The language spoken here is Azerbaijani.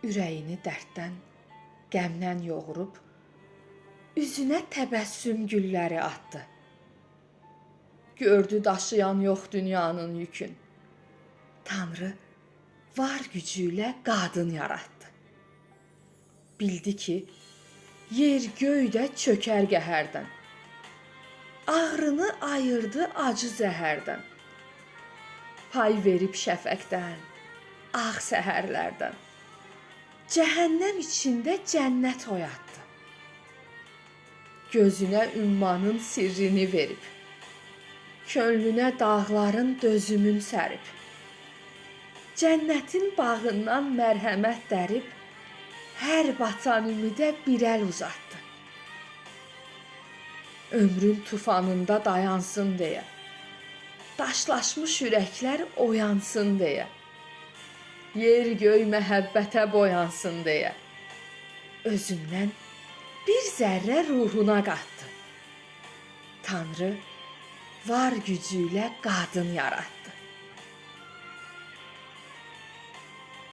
ürəyini dərddən, qəmdən yoğurub, üzünə təbəssüm gülləri atdı. Gördü daşıyan yox dünyanın yükün. Tanrı var gücü ilə qadın yaratdı. Bildi ki, yer göy də çökər qəhərdən. Ağrını ayırdı acı zəhərdən. Pay verib şəfəqdən, ağ səhərlərdən. Cəhənnəm içində cənnət oyatdı. Gözünə ümmanın sirrini verib. Könlünə dağların dözümün sərib. Cənnətin bağından mərhəmət dərib, hər batan ümidə bir əl uzatdı. Ömrün tufanında dayansın deyə, daşlaşmış ürəklər oyansın deyə, yer göy məhəbbətə boyansın deyə, özündən bir zərrə ruhuna qatdı. Tanrı var gücü ilə qadın yaratdı.